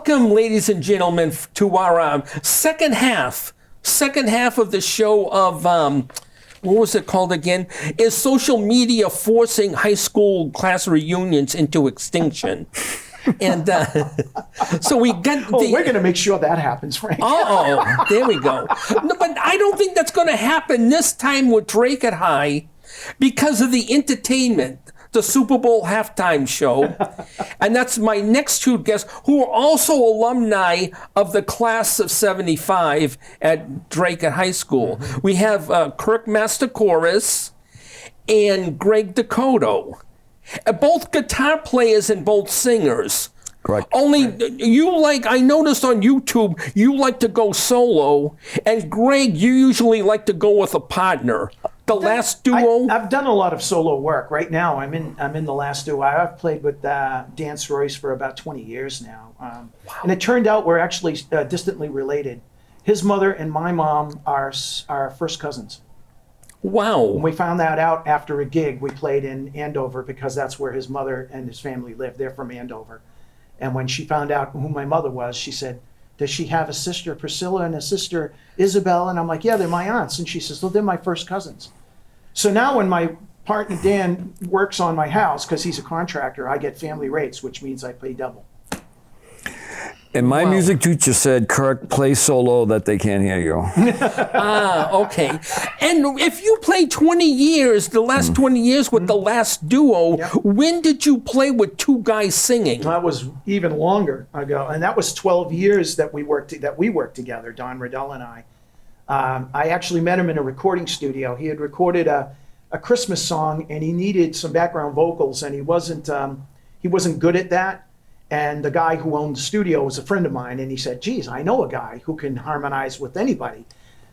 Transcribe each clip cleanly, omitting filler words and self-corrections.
Welcome, ladies and gentlemen, to our second half of the show of, what was it called again? Is social media forcing high school class reunions into extinction? And so we got we're going to make sure that happens, Frank. Oh, there we go. No, but I don't think that's going to happen this time with Drake at High because of the entertainment, the Super Bowl halftime show. And that's my next two guests, who are also alumni of the class of 75 at Drake at High School. Mm-hmm. We have Kirk Mastacouris and Greg Descoteaux. Both guitar players and both singers. Correct. Only I noticed on YouTube, you like to go solo, and Greg, you usually like to go with a partner. The last duo? I've done a lot of solo work. Right now, I'm in the last duo. I've played with Dan Royce for about 20 years now. Wow. And it turned out we're actually distantly related. His mother and my mom are first cousins. Wow. When we found that out after a gig, we played in Andover because that's where his mother and his family live. They're from Andover. And when she found out who my mother was, she said, does she have a sister, Priscilla, and a sister, Isabel? And I'm like, yeah, they're my aunts. And she says, well, they're my first cousins. So now when my partner Dan works on my house, because he's a contractor, I get family rates, which means I pay double. And my music teacher said, Kirk, play solo that they can't hear you. Okay. And if you played 20 years, the last 20 years with the last duo, when did you play with two guys singing? That was even longer ago. And that was 12 years that we worked together, Don Riddell and I. I actually met him in a recording studio. He had recorded a Christmas song, and he needed some background vocals, and he wasn't good at that. And the guy who owned the studio was a friend of mine, and he said, geez, I know a guy who can harmonize with anybody.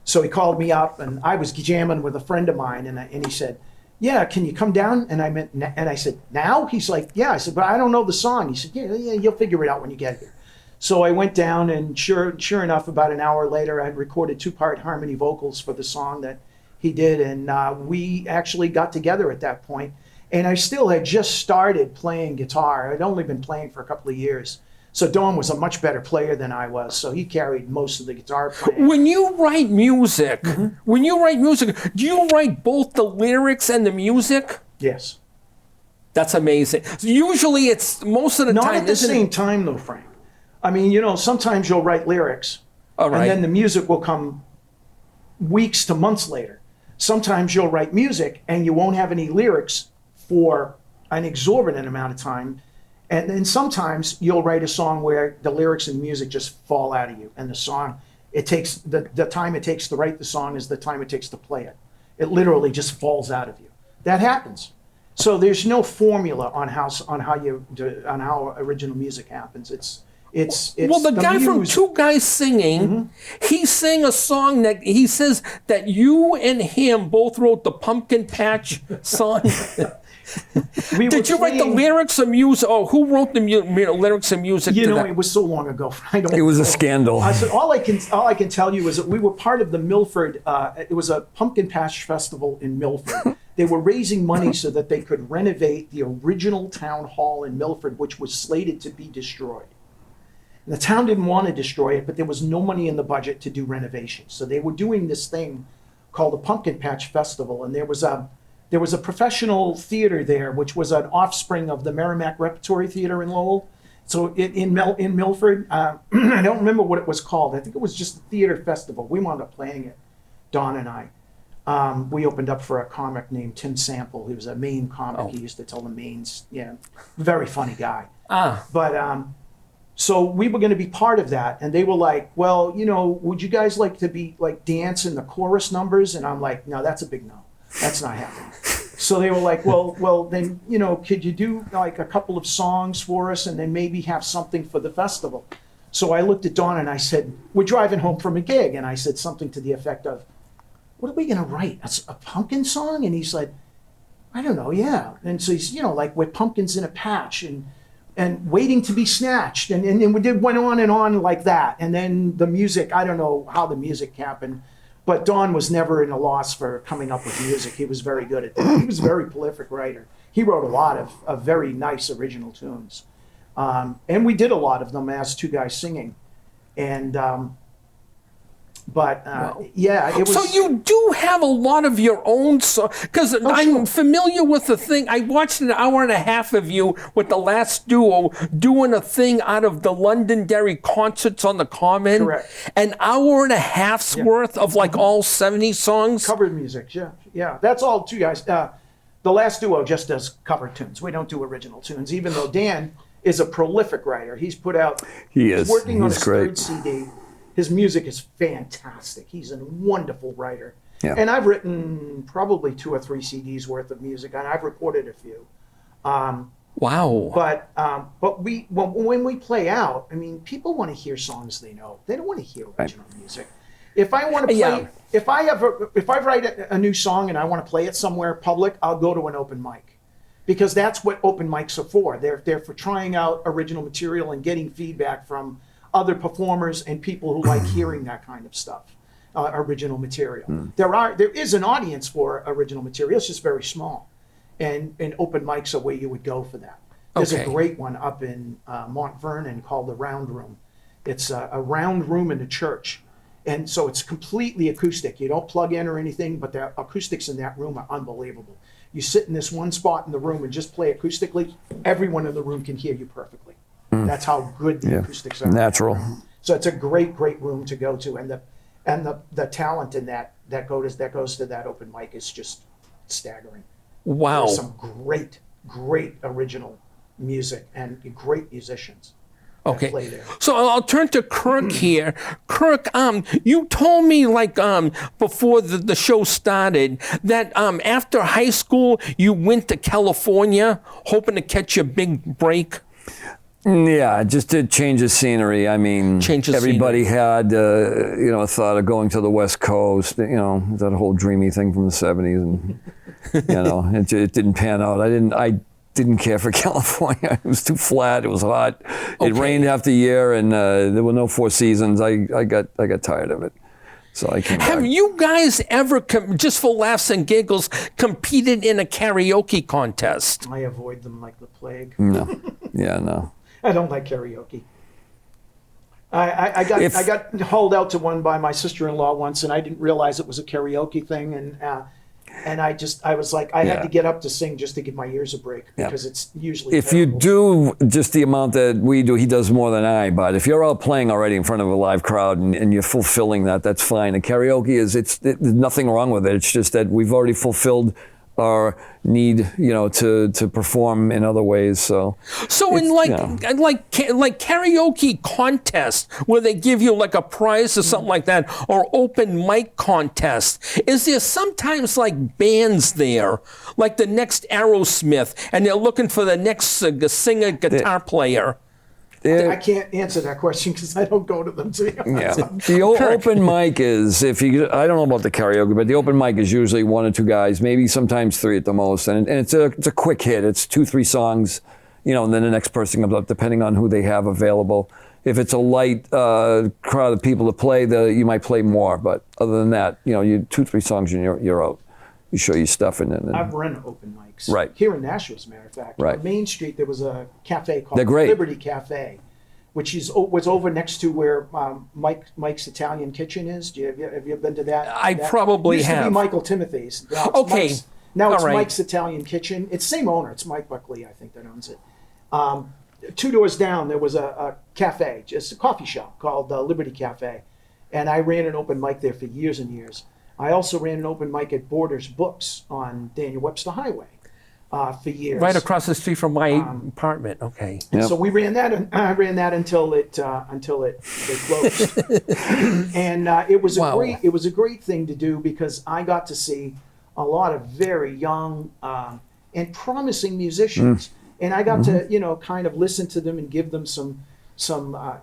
So he called me up, and I was jamming with a friend of mine, and he said, yeah, can you come down? And I said, now? He's like, yeah. I said, but I don't know the song. He said, yeah, you'll figure it out when you get here. So I went down, and sure enough, about an hour later, I had recorded 2-part harmony vocals for the song that he did, and we actually got together at that point. And I still had just started playing guitar. I'd only been playing for a couple of years. So Don was a much better player than I was, so he carried most of the guitar playing. When you write music, do you write both the lyrics and the music? Yes. That's amazing. Usually it's most of the time. Not at the same time, though, Frank. I mean, sometimes you'll write lyrics, all right, and then the music will come weeks to months later. Sometimes you'll write music, and you won't have any lyrics for an exorbitant amount of time. And then sometimes you'll write a song where the lyrics and music just fall out of you. And the song, it takes, the time it takes to write the song is the time it takes to play it. It literally just falls out of you. That happens. So there's no formula on how original music happens. It's well, the guy from Two Guys Singing, he sang a song that he says that you and him both wrote the Pumpkin Patch song. Did you write the lyrics and music? Oh, who wrote the lyrics and music? It was so long ago. It was a scandal. I said all I can tell you is that we were part of the Milford. It was a pumpkin patch festival in Milford. They were raising money so that they could renovate the original town hall in Milford, which was slated to be destroyed. And the town didn't want to destroy it, but there was no money in the budget to do renovations. So they were doing this thing called the Pumpkin Patch Festival, and there was a professional theater there, which was an offspring of the Merrimack Repertory Theater in Lowell. So in Milford, I don't remember what it was called. I think it was just a theater festival. We wound up playing it, Don and I. We opened up for a comic named Tim Sample. He was a Maine comic. Oh. He used to tell the Maines. Yeah, very funny guy. But so we were going to be part of that, and they were like, well, would you guys like to be like dance in the chorus numbers? And I'm like, no, that's a big no. That's not happening. So they were like, well, then, could you do like a couple of songs for us and then maybe have something for the festival? So I looked at Dawn and I said, we're driving home from a gig. And I said something to the effect of, what are we going to write? A pumpkin song? And he's like, I don't know, yeah. And so he's, like we're pumpkins in a patch and waiting to be snatched. And we went on and on like that. And then the music, I don't know how the music happened, but Don was never in a loss for coming up with music. He was very good at that. He was a very prolific writer. He wrote a lot of very nice original tunes. And we did a lot of them as two guys singing. And, yeah, it was. So you do have a lot of your own songs, because I'm sure. familiar with the thing. I watched an hour and a half of you with the last duo doing a thing out of the Londonderry concerts on the Common. Correct. An hour and a half's worth of like all 70 songs. Covered music, yeah. That's all two guys. The last duo just does cover tunes. We don't do original tunes, even though Dan is a prolific writer. He's put out. He is. He's working on He's his great. third CD. His music is fantastic. He's a wonderful writer. Yeah. And I've written probably 2 or 3 CDs worth of music, and I've recorded a few. Wow. But when we play out, I mean, people want to hear songs they know. They don't want to hear original music. If I want to play, Yeah. if I write a new song and I want to play it somewhere public, I'll go to an open mic, because that's what open mics are for. They're for trying out original material and getting feedback from other performers and people who like hearing that kind of stuff, original material. There is an audience for original material. It's just very small, and open mics are where you would go for that. There's a great one up in Mount Vernon called the Round Room. It's a round room in a church, and so it's completely acoustic. You don't plug in or anything, but the acoustics in that room are unbelievable. You sit in this one spot in the room and just play acoustically. Everyone in the room can hear you perfectly. That's how good the acoustics are. Natural. So it's a great room to go to, and the talent in that goes to that open mic is just staggering. Wow. There's some great original music and great musicians. that Okay. play there. So I'll turn to Kirk here. Kirk, you told me before the show started that after high school you went to California hoping to catch a big break. Yeah, just to change the scenery. I mean, Change the everybody had, a thought of going to the West Coast, that whole dreamy thing from the 70s. And, it didn't pan out. I didn't care for California. It was too flat. It was hot. It rained half the year, and there were no 4 seasons. I got tired of it. So I came Have back. you guys ever, just for laughs and giggles, competed in a karaoke contest? I avoid them like the plague. No. Yeah, no. I don't like karaoke. I got hauled out to one by my sister-in-law once, and I didn't realize it was a karaoke thing, and I was like, I had to get up to sing just to give my ears a break, because it's usually If you terrible. do just the amount that we do, he does more than I. But if you're out playing already in front of a live crowd and you're fulfilling that, that's fine. And karaoke there's nothing wrong with it. It's just that we've already fulfilled our need, to perform in other ways. So in karaoke contest where they give you like a prize or something like that, or open mic contest, is there sometimes like bands there, like the next Aerosmith, and they're looking for the next singer, guitar player? I can't answer that question because I don't go to them. To be honest. Yeah, the open mic is, I don't know about the karaoke, but the open mic is usually 1 or 2 guys, maybe sometimes 3 at the most, and it's a quick hit. It's 2-3 songs, and then the next person comes up, depending on who they have available. If it's a light crowd of people to play, you might play more, but other than that, you 2-3 songs and you're out. You show your stuff in it. I've run open mics. Right. Here in Nashville, as a matter of fact. Right. On Main Street, there was a cafe called They're great. Liberty Cafe, which was over next to where Mike's Italian Kitchen is. Have you ever been to that? I probably used to have. be Michael Timothy's. Okay. Now it's All right. Mike's Italian Kitchen. It's the same owner. It's Mike Buckley, I think, that owns it. 2 doors down, there was a cafe, just a coffee shop called Liberty Cafe. And I ran an open mic there for years and years. I also ran an open mic at Borders Books on Daniel Webster Highway for years. Right across the street from my apartment. Okay. And Yep. so we ran that, and I ran that until it closed. And it was a great thing to do because I got to see a lot of very young and promising musicians, and I got to kind of listen to them and give them some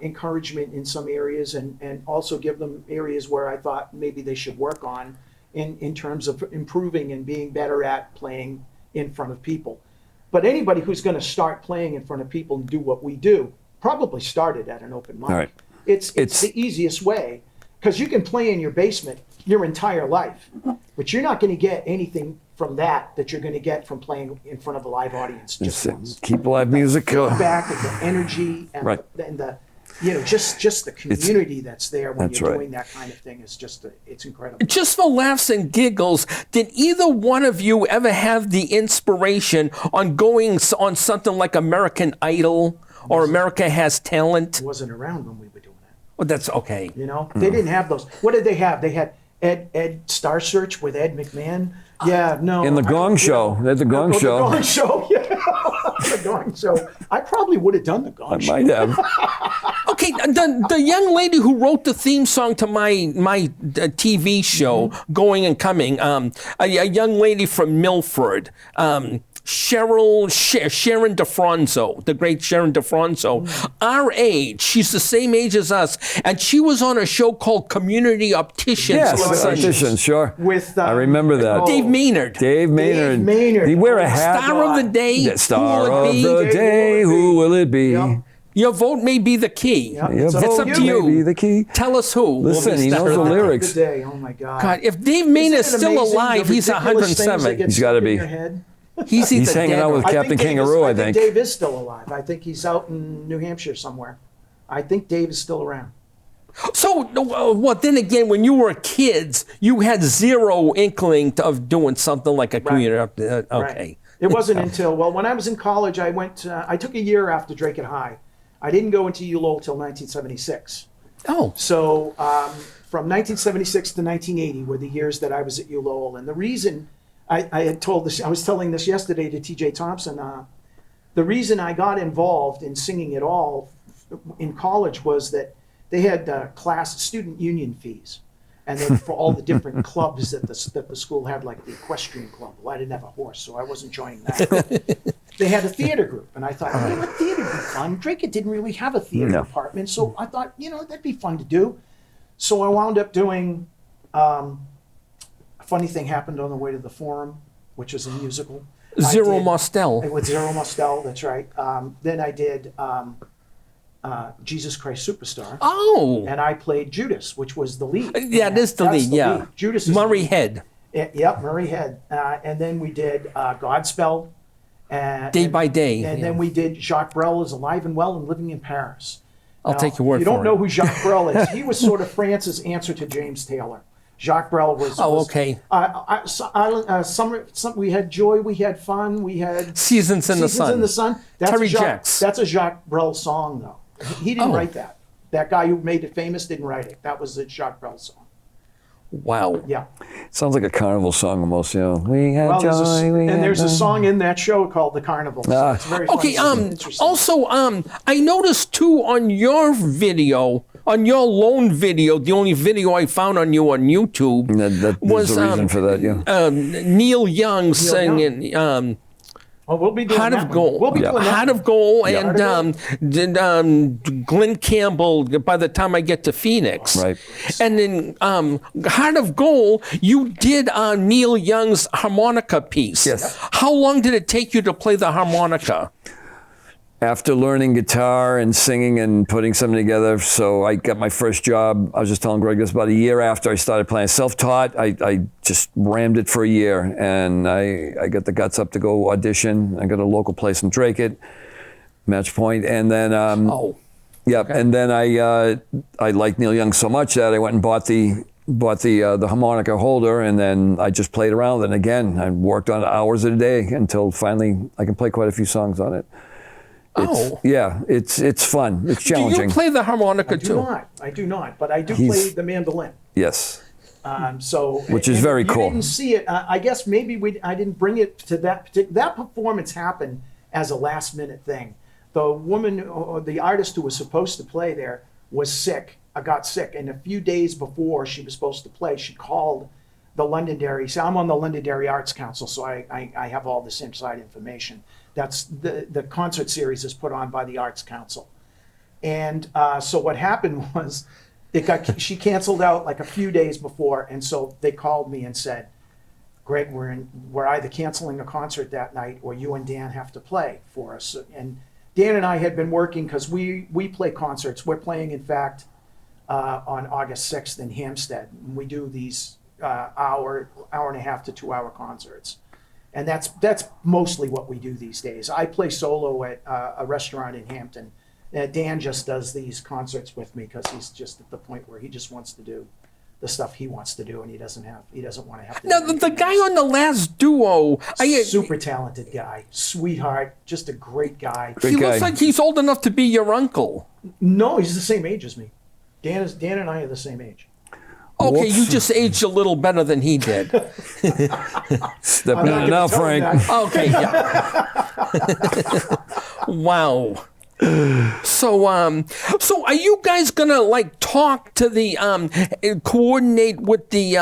encouragement in some areas, and also give them areas where I thought maybe they should work on in terms of improving and being better at playing in front of people. But anybody who's going to start playing in front of people and do what we do probably started at an open mic. Right. It's the easiest way, because you can play in your basement your entire life. But you're not going to get anything from that you're going to get from playing in front of a live audience just once. Keep live music. Back and the energy and, Right. and the just the community that's there when That's you're right. doing that kind of thing is just it's incredible. Just for laughs and giggles, did either one of you ever have the inspiration on going on something like American Idol or America Has Talent? I wasn't around when we were doing that. Well, that's okay. You know, they didn't have those. What did they have? They had Ed Star Search with Ed McMahon. Yeah, no. In the Gong Show. At the Gong Show. The Gong Show, yeah. The Gong Show. I probably would have done the Gong Show. Might have. Okay, the young lady who wrote the theme song to my TV show, Going and Coming, a young lady from Milford, Sharon DeFronzo, the great Sharon DeFronzo, our age, she's the same age as us, and she was on a show called Community Opticians. Yes, Opticians, sure. With I remember that. Dave Maynard. Dave Maynard. Maynard. Did he wear a hat? Star of the day. Yeah, Star who will it of be? the day, who will it be? Yep. Your vote may be the key. Yep. Your It's vote up to may you. be the key. Tell us who. will Listen, be he Star knows of the Day. lyrics. The day. Oh my God. God, if Dave Maynard's Isn't it still amazing, alive, the he's ridiculous things that 107. get He's gotta stuck in be. your head? He's He's either hanging dead out or- with I Captain think Dave is- Kangaroo, I I think. think Dave is still alive. I think he's out in New Hampshire somewhere. I think Dave is still around. So, then again, when you were kids, you had zero inkling of doing something like a community. Okay. Right. It wasn't until, when I was in college, I took a year after Drake at High. I didn't go into ULO till 1976. Oh. So from 1976 to 1980 were the years that I was at ULO. And the reason I was telling this yesterday to TJ Thompson, the reason I got involved in singing at all in college was that they had student union fees. And then for all the different clubs that the school had, like the equestrian club. Well, I didn't have a horse, so I wasn't joining that. They had a theater group, and I thought, a theater would be fun. Drake didn't really have a theater department, so I thought, that'd be fun to do. So I wound up doing, a funny thing happened on the way to the Forum, which is a musical. Zero Mostel. With Zero Mostel, that's right. Then I did Jesus Christ Superstar. Oh. And I played Judas, which was the lead. Yeah, it is the That's lead, yeah. Judas is Murray the lead. Head. Yep, Murray Head. And then we did Godspell. Day by Day. And then we did Jacques Brel is Alive and Well and Living in Paris. I'll take your word You for don't it. know who Jacques Brel is. He was sort of France's answer to James Taylor. Jacques Brel was. Okay. We had joy, we had fun, we had Seasons in the Seasons Sun. in the Sun. That's Terry a Jacques, Jacks. That's a Jacques Brel song, though. He didn't Oh. write that. That guy who made it famous didn't write it. That was a Jacques Brel song. Wow. Yeah. Sounds like a carnival song almost, We had Well, joy, there's a song in that show called The Carnival. So it's very Okay, funny. Interesting. also, I noticed too on your video, on your lone video, the only video I found on you on YouTube There's was a reason for that, yeah. Neil Young singing we'll be doing Heart that of one. Gold. We'll be doing that Heart one. of Gold Heart and Glenn Campbell by the time I get to Phoenix. Right. And then Heart of Gold, you did Neil Young's harmonica piece. Yes. How long did it take you to play the harmonica? After learning guitar and singing and putting something together, so I got my first job. I was just telling Greg this about a year after I started playing. Self-taught, I just rammed it for a year, and I got the guts up to go audition. I got a local place in Drake, Match Point, and then and then I liked Neil Young so much that I went and bought the harmonica holder, and then I just played around. And again, I worked on it hours a day until finally I can play quite a few songs on it. It's fun. It's challenging. Do you play the harmonica too? I do not, but I do play the mandolin. Yes. Which is very cool. You didn't see it. I guess maybe I didn't bring it to that particular. That performance happened as a last minute thing. The woman, or the artist who was supposed to play there, was sick. Got sick, and a few days before she was supposed to play, she called the Londonderry. So I'm on the Londonderry Arts Council, so I have all this inside information. That's the concert series is put on by the Arts Council. And so what happened was she canceled out like a few days before. And so they called me and said, Greg, we're either canceling a concert that night or you and Dan have to play for us. And Dan and I had been working because we play concerts. We're playing, in fact, on August 6th in Hampstead. And we do these hour and a half to 2 hour concerts. And that's mostly what we do these days. I play solo at a restaurant in Hampton. Dan just does these concerts with me because he's just at the point where he just wants to do the stuff he wants to do, and he doesn't want to have to. Now, the guy on the last duo, super talented guy, sweetheart, just a great guy. He looks like he's old enough to be your uncle. No, he's the same age as me. Dan and I are the same age. Okay, Whoops. you just aged a little better than he did. Stepping in now, Frank. Okay, yeah. Wow. So are you guys gonna like talk to the coordinate with the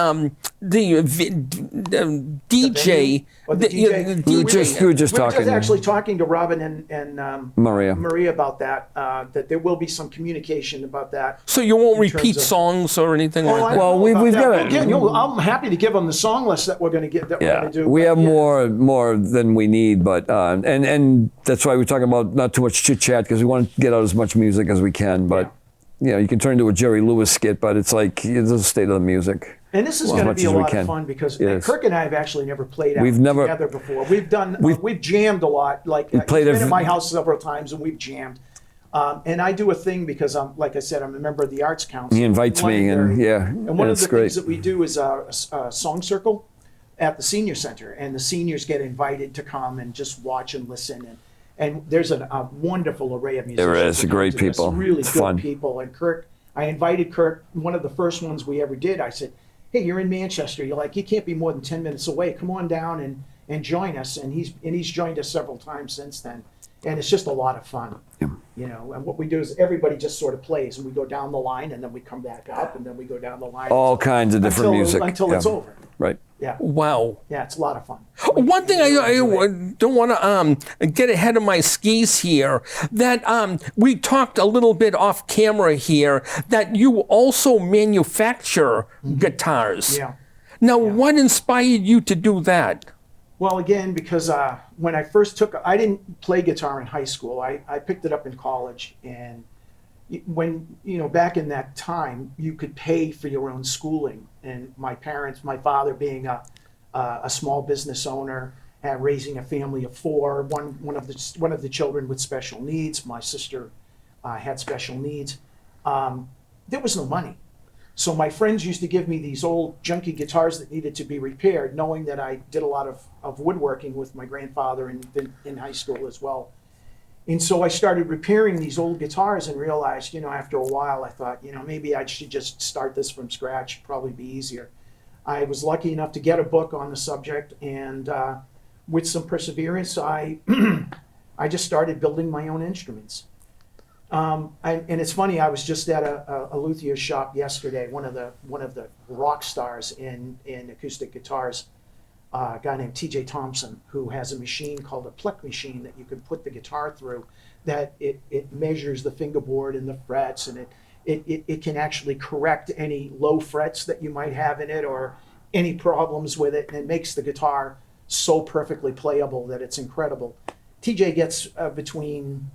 DJ? Or the DJ? We were just We're talking. actually talking to Robin and Maria about that. That there will be some communication about that. So you won't in terms repeat of- songs or anything like that? Well, we've got it. Again, I'm happy to give them the song list that we're going to get. That we're Yeah, going to do. we but have yeah. more than we need, but and that's why we're talking about not too much chit chat because we want to get out as much music as we can. But you know, you can turn into a Jerry Lewis skit, but it's like it's the state of the music. And this is As going to much be a as we lot can. of fun because Yes. Kirk and I have actually never played out We've never- together before. We've jammed a lot. Like he's played been every- at my house several times and we've jammed. And I do a thing because like I said, I'm a member of the Arts Council. He invites me, and Londonderry. yeah, And one of it's the great. things that we do is a song circle at the senior center, and the seniors get invited to come and just watch and listen. And there's a wonderful array of musicians. There is, that great come to this, people. really It's good fun. people. And Kirk, I invited Kirk. One of the first ones we ever did. I said, "Hey, you're in Manchester. You can't be more than 10 minutes away. Come on down and join us." And he's joined us several times since then. And it's just a lot of fun. Yeah. You know, and what we do is everybody just sort of plays, and we go down the line, and then we come back up, and then we go down the line. All kinds of different music. Until it's Yeah. over. Right. Yeah. Wow. Yeah, it's a lot of fun. One thing I don't want to get ahead of my skis here, that we talked a little bit off camera here, that you also manufacture guitars. Yeah. Now, what inspired you to do that? Well, again, because when I first I didn't play guitar in high school. I picked it up in college, and when back in that time, you could pay for your own schooling. And my father being a small business owner and raising a family of four, one of the children with special needs. My sister had special needs. There was no money. So my friends used to give me these old junky guitars that needed to be repaired, knowing that I did a lot of woodworking with my grandfather in high school as well. And so I started repairing these old guitars and realized, after a while, I thought, maybe I should just start this from scratch, probably be easier. I was lucky enough to get a book on the subject, and with some perseverance, I just started building my own instruments. And it's funny, I was just at a luthier shop yesterday, one of the rock stars in acoustic guitars, a guy named TJ Thompson, who has a machine called a Plek machine that you can put the guitar through, that it measures the fingerboard and the frets, and it can actually correct any low frets that you might have in it or any problems with it, and it makes the guitar so perfectly playable that it's incredible. TJ gets between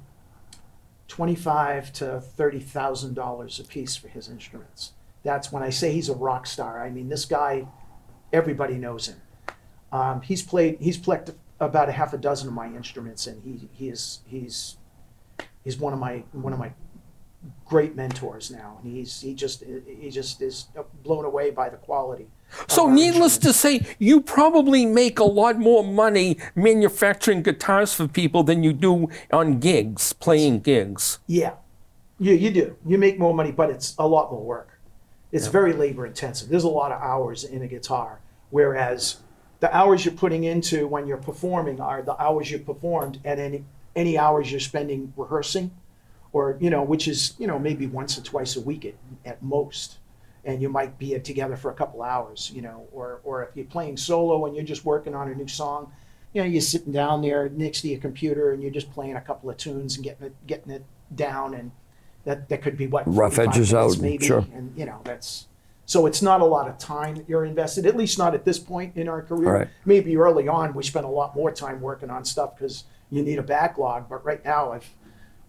$25,000 to $30,000 a piece for his instruments. That's when I say he's a rock star. I mean, this guy, everybody knows him. He's played about a half a dozen of my instruments, and he's one of my great mentors now. And he just is blown away by the quality. So needless to say, you probably make a lot more money manufacturing guitars for people than you do on gigs, playing gigs. Yeah, you do. You make more money, but it's a lot more work. It's very labor intensive. There's a lot of hours in a guitar, whereas the hours you're putting into when you're performing are the hours you performed, and any hours you're spending rehearsing, or which is maybe once or twice a week at most, and you might be together for a couple hours, or if you're playing solo and you're just working on a new song, you're sitting down there next to your computer and you're just playing a couple of tunes and getting it down, and that could be what, Rough 45 edges minutes out, maybe, sure. and that's. So it's not a lot of time that you're invested, at least not at this point in our career. Right. Maybe early on we spent a lot more time working on stuff because you need a backlog. But right now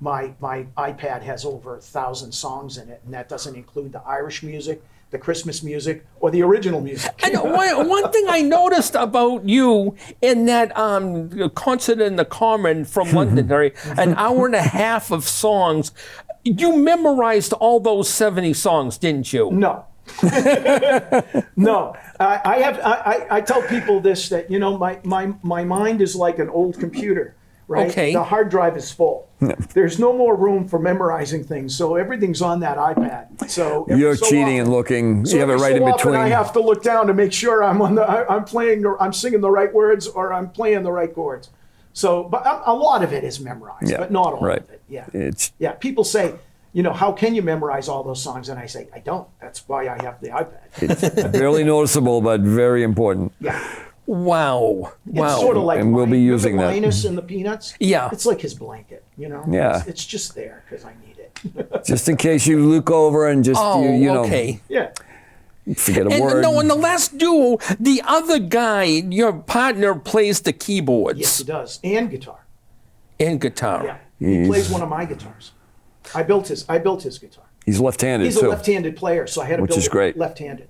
my iPad has over 1,000 songs in it, and that doesn't include the Irish music, the Christmas music, or the original music. And one thing I noticed about you in that concert in the Common from Londonderry, an hour and a half of songs, you memorized all those 70 songs, didn't you? No. No. I tell people this, that, you know, my mind is like an old computer. Right? Okay. The hard drive is full. There's no more room for memorizing things, so everything's on that iPad. So You're cheating and looking. You have it right in between. I have to look down to make sure I'm playing, or I'm singing the right words, or I'm playing the right chords. So, but a lot of it is memorized, but not all of it. Yeah. People say, you know, how can you memorize all those songs? And I say, I don't. That's why I have the iPad. It's barely noticeable, but very important. Yeah. Wow. It's sort of like and we'll be using that. Linus and the Peanuts. Yeah. It's like his blanket, you know? Yeah. It's just there because I need it. Just in case you look over and just, you know, okay. Yeah. forget a word. No, in the last duo, the other guy, your partner, plays the keyboards. Yes, he does. And guitar. And guitar. Yeah. He plays one of my guitars. I built his guitar. He's left-handed, He's too. a left-handed player, so I had to Which build is it great. left-handed.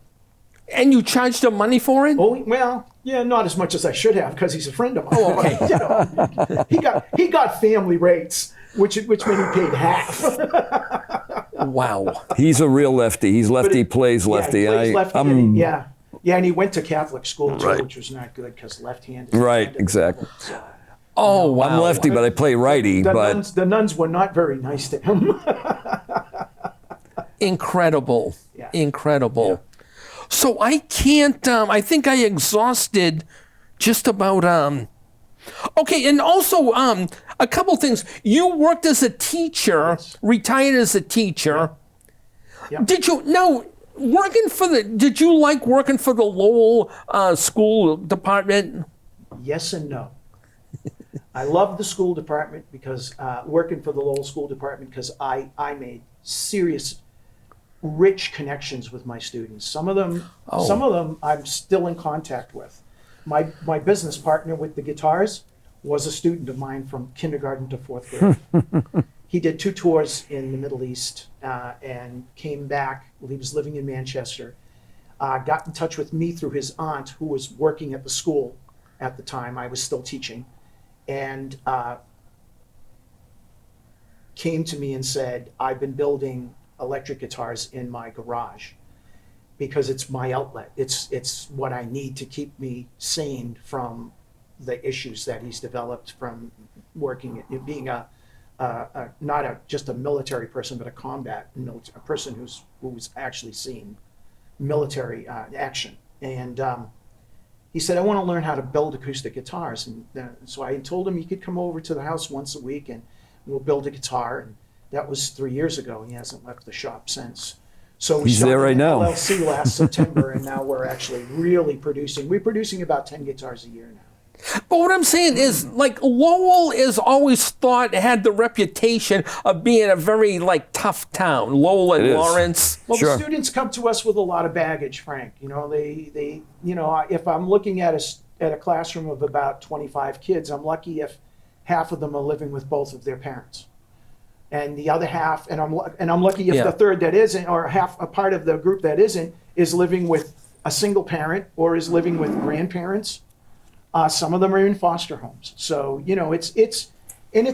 And you charged him money for it? Oh, well, yeah, not as much as I should have because he's a friend of mine. Oh, okay. But, you know, he got family rates, which meant he paid half. Wow. He's a real lefty. He's lefty, plays lefty. Yeah, he plays lefty. I'm- And he went to Catholic school too, Right. which was not good because left-handed. Right, exactly. So, Oh, wow. I'm lefty, but I play righty. the nuns were not very nice to him. Incredible. Yeah. Incredible. Yeah. So I can't, I think I exhausted just about, okay, and also a couple things. You worked as a teacher, Yes. retired as a teacher. Yeah. Did you, did you like working for the Lowell school department? Yes and no. I loved the school department because working for the Lowell School Department because I made serious, rich connections with my students. Some of them I'm still in contact with. My business partner with the guitars was a student of mine from kindergarten to fourth grade. He did 2 tours in the Middle East and came back. He was living in Manchester. Got in touch with me through his aunt, who was working at the school at the time. I was still teaching. And came to me and said, I've been building electric guitars in my garage because it's my outlet. It's what I need to keep me sane from the issues that he's developed from working, being not just a military person, but a person who's actually seen military action. And he said, I want to learn how to build acoustic guitars. And so I told him he could come over to the house once a week and we'll build a guitar. And that was 3 years ago. He hasn't left the shop since. So we He's there right now. LLC last September, and now we're actually really producing. We're producing about 10 guitars a year now. But what I'm saying is, like, Lowell is always had the reputation of being a very, like, tough town. Lowell and It is. Lawrence. Well, Sure. the students come to us with a lot of baggage, Frank. You know, they if I'm looking at a classroom of about 25 kids, I'm lucky if half of them are living with both of their parents. And the other half, and I'm lucky if the third that isn't, or a part of the group that isn't, is living with a single parent or is living with grandparents. Some of them are in foster homes. So, you know, it's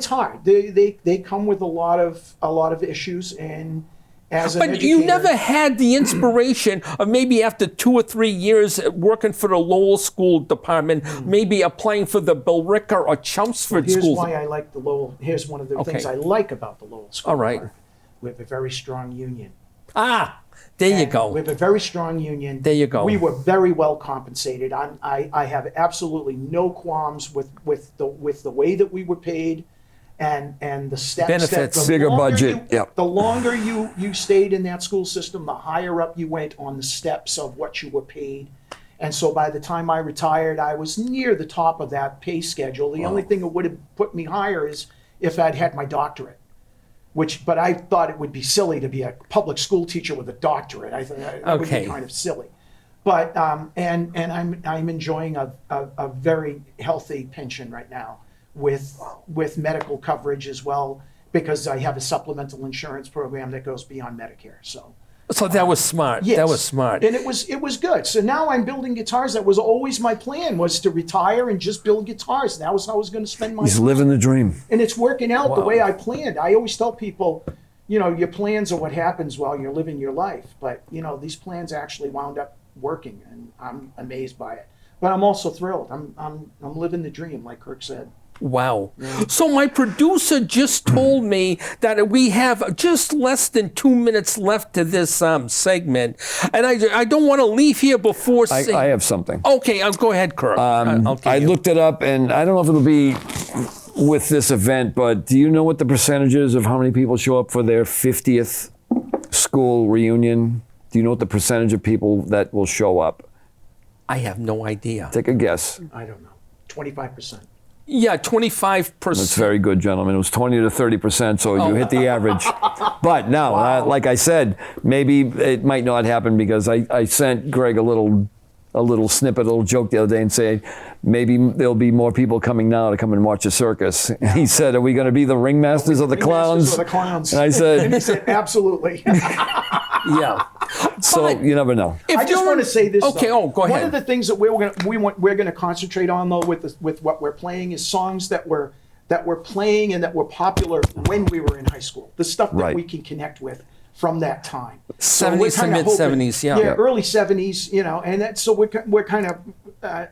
hard. They come with a lot of issues, and as an educator, you never had the inspiration of maybe after 2 or 3 years working for the Lowell School Department, maybe applying for the Billerica or Chelmsford here's schools. why I like the Lowell. Here's one of the things I like about the Lowell School. All right. Department. We have a very strong union. There you And go. We have a very strong union. There you go. We were very well compensated. I have absolutely no qualms with the way that we were paid, and the steps. Benefits. Bigger budget, yep. The longer you stayed in that school system, the higher up you went on the steps of what you were paid. And so by the time I retired, I was near the top of that pay schedule. The only thing that would have put me higher is if I'd had my doctorate. But I thought it would be silly to be a public school teacher with a doctorate. I thought that would be kind of silly. But and I'm enjoying a very healthy pension right now with medical coverage as well. because I have a supplemental insurance program that goes beyond Medicare. So that was smart. yes. That was smart. And it was good. So now I'm building guitars. That was always my plan, was to retire and just build guitars. That was how I was going to spend my He's time. living the dream. And it's working out the Wow. way I planned. I always tell people, you know, your plans are what happens while you're living your life. But, you know, these plans actually wound up working, and I'm amazed by it. But I'm also thrilled. I'm living the dream, like Kirk said. Wow. So my producer just told me that we have just less than 2 minutes left to this segment. And I don't want to leave here before saying... I have something. Okay, go ahead, Kirk. I looked it up, and I don't know if it'll be with this event, but do you know what the percentage is of how many people show up for their 50th school reunion? Do you know what the percentage of people that will show up? I have no idea. Take a guess. I don't know. 25%. Yeah, 25%. That's very good, gentlemen. It was 20 to 30%, so you hit the average. But now, like I said, maybe it might not happen, because I sent Greg a little snippet, a little joke the other day, and say, maybe there'll be more people coming now to come and watch a circus. And he said, are we going to be the ringmasters or the clowns? Or the clowns. And I And he said, said, absolutely. Yeah. so you never know. I just want to say this. Okay, though. go ahead. One of the things that we're going to concentrate on, though, with what we're playing, is songs that we're playing and that were popular when we were in high school. The stuff that Right. we can connect with from that time. 70s to kinda mid hoping- 70s, yeah. Yeah, early 70s, you know, and that's, so we're kind of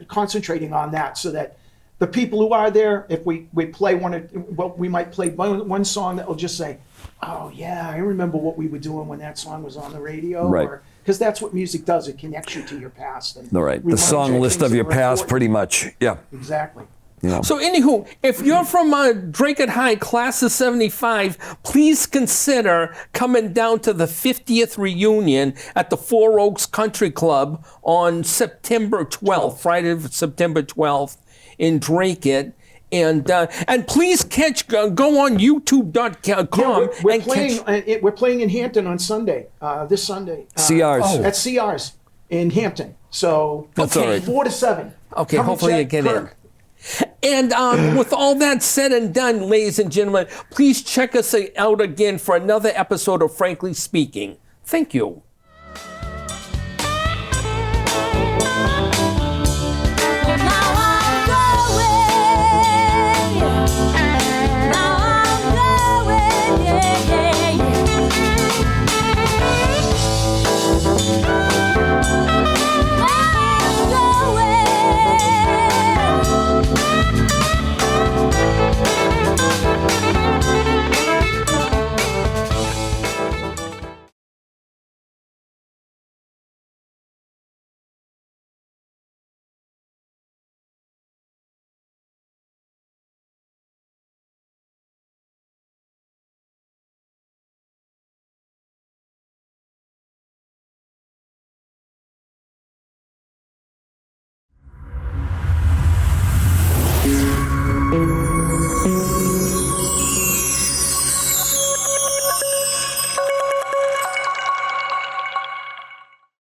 concentrating on that, so that the people who are there, if we play we might play one song that will just say, oh yeah, I remember what we were doing when that song was on the radio. Right. Because that's what music does. It connects you to your past. And All right. The reminds you song list things of your that were past, important. pretty much. Yeah. Exactly. Yeah. So anywho, if you're from Drake at High, class of 75, please consider coming down to the 50th reunion at the Four Oaks Country Club on September 12th, Friday, September 12th in Drake it. And please go on YouTube.com. We're playing in Hampton on Sunday, this Sunday. CRs. At CRs in Hampton. So That's all right. 4 to 7. Okay, Come hopefully you check get Kirk. in. And with all that said and done, ladies and gentlemen, please check us out again for another episode of Frankly Speaking. Thank you.